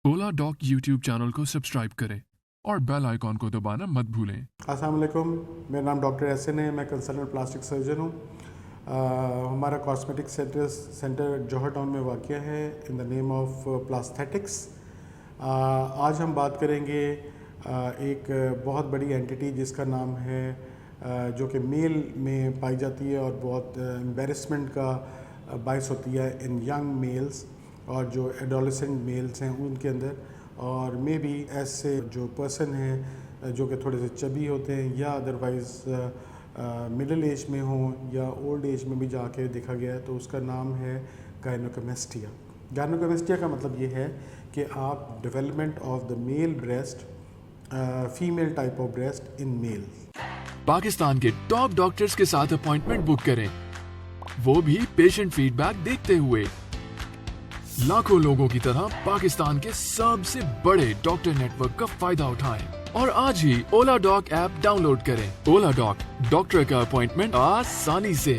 ओला dock YouTube channel को subscribe करें और बेल आइकॉन को दबाना मत भूलें। अस्सलाम वालेकुम, मेरा नाम डॉक्टर एहसन है, मैं कंसल्टेंट प्लास्टिक सर्जन हूँ। हमारा कॉस्मेटिक सेंटर जौहर टाउन में वाक़या है इन द नेम ऑफ प्लास्थेटिक्स। आज हम बात करेंगे एक बहुत बड़ी एंटिटी जिसका नाम है जो कि मेल में पाई जाती है और बहुत एम्बेरसमेंट का बायस होती है इन यंग मेल्स और जो एडोलेसेंट मेल्स हैं उनके अंदर, और मे बी ऐसे जो पर्सन हैं जो कि थोड़े से चबी होते हैं या अदरवाइज़ मिडिल एज में हों या ओल्ड एज में भी जाके देखा गया है, तो उसका नाम है गायनोकोमेस्टिया। गायनोकोमेस्टिया का मतलब ये है कि आप development of the male breast, female type of breast in male. Pakistan के टॉप डॉक्टर्स के साथ अपॉइंटमेंट बुक करें, वो भी पेशेंट फीडबैक देखते हुए। लाखों लोगों की तरह पाकिस्तान के सबसे बड़े डॉक्टर नेटवर्क का फायदा उठाएं और आज ही ओला डॉक ऐप डाउनलोड करें। ओला डॉक, डॉक्टर का अपॉइंटमेंट आसानी से।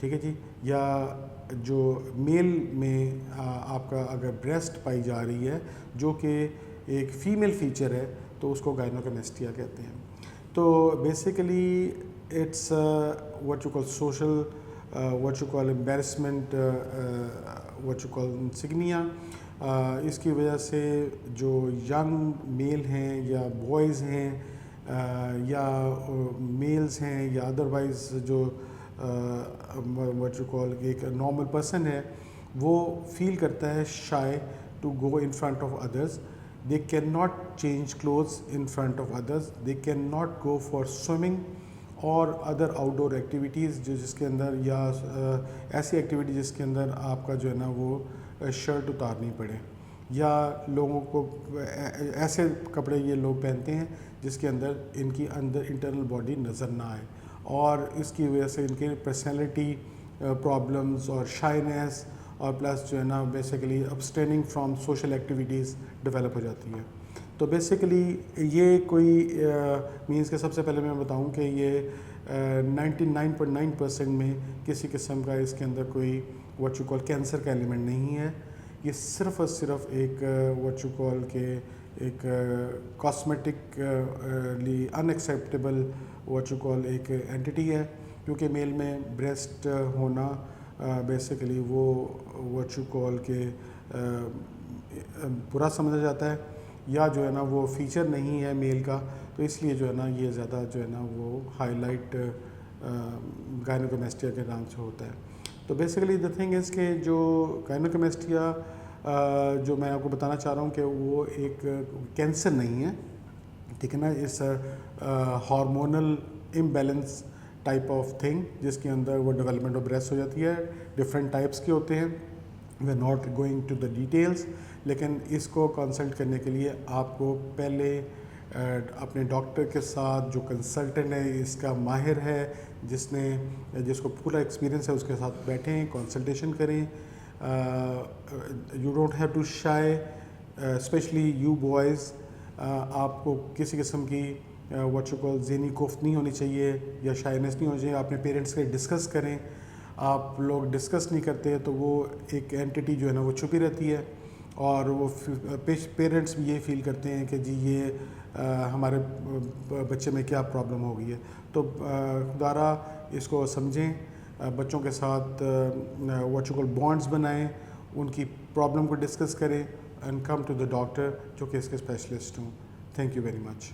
ठीक है जी। या जो मेल में आपका अगर ब्रेस्ट पाई जा रही है जो कि एक फीमेल फीचर है, तो उसको गायनोकोमेस्टिया कहते हैं। तो basically it's what you call social, what you call embarrassment, what you call insignia. इसकी वजह से जो यंग मेल हैं या बॉयज़ हैं या मेल्स हैं या अदरवाइज़ जो व्हाट यू कॉल एक नॉर्मल पर्सन है, वो फील करता है shy to go in front of others. They can not change clothes in front of others, they can not go for swimming और अदर आउटडोर एक्टिविटीज़ जो जिसके अंदर या ऐसी एक्टिविटी जिसके अंदर आपका जो है ना वो शर्ट उतारनी पड़े, या लोगों को ऐसे कपड़े ये लोग पहनते हैं जिसके अंदर इनकी अंदर इंटरनल बॉडी नज़र ना आए, और इसकी वजह से इनके पर्सनैलिटी प्रॉब्लम्स और शाइनेस और प्लस जो है ना basically abstaining from social activities develop हो जाती है। तो बेसिकली ये कोई मीन्स के सबसे पहले मैं बताऊं कि ये 99.9% में किसी किस्म का इसके अंदर कोई व्हाट यू कॉल कैंसर का एलिमेंट नहीं है। ये सिर्फ़ और सिर्फ एक व्हाट यू कॉल के एक cosmetically unacceptable what you call एक एंटिटी है, क्योंकि मेल में ब्रेस्ट होना बेसिकली वो व्हाट यू कॉल के बुरा समझा जाता है या जो है ना वो फीचर नहीं है मेल का, तो इसलिए जो है ना ये ज़्यादा जो है ना वो हाईलाइट गायनोकोमेस्टिया के नाम से होता है। तो बेसिकली द थिंग इज़ के जो गायनोकोमेस्टिया जो मैं आपको बताना चाह रहा हूँ कि वो एक कैंसर नहीं है, ठीक है ना। इस hormonal imbalance type of thing जिसके अंदर वो डेवलपमेंट ऑफ ब्रेस्ट हो जाती है। डिफरेंट टाइप्स के होते हैं, we are not going to the details, लेकिन इसको कंसल्ट करने के लिए आपको पहले अपने डॉक्टर के साथ जो कंसल्टेंट है, इसका माहिर है, जिसको पूरा एक्सपीरियंस है, उसके साथ बैठें, कंसल्टेशन करें। You don't have to shy, specially you boys. आपको किसी किस्म की व्हाट यू कॉल ज़हनी कोफ्त नहीं होनी चाहिए या शाइनेस नहीं होनी चाहिए। अपने पेरेंट्स से डिस्कस करें। आप लोग डिस्कस नहीं करते तो वो एक एंटिटी जो है ना वो छुपी रहती है, और वो पेरेंट्स भी ये फील करते हैं कि जी ये हमारे बच्चे में क्या प्रॉब्लम हो गई है। तो खुदारा इसको समझें, बच्चों के साथ व्हाट यू कॉल बॉन्ड्स बनाएं, उनकी प्रॉब्लम को डिस्कस करें and come to the doctor जो कि इसके स्पेशलिस्ट हों। Thank you very much.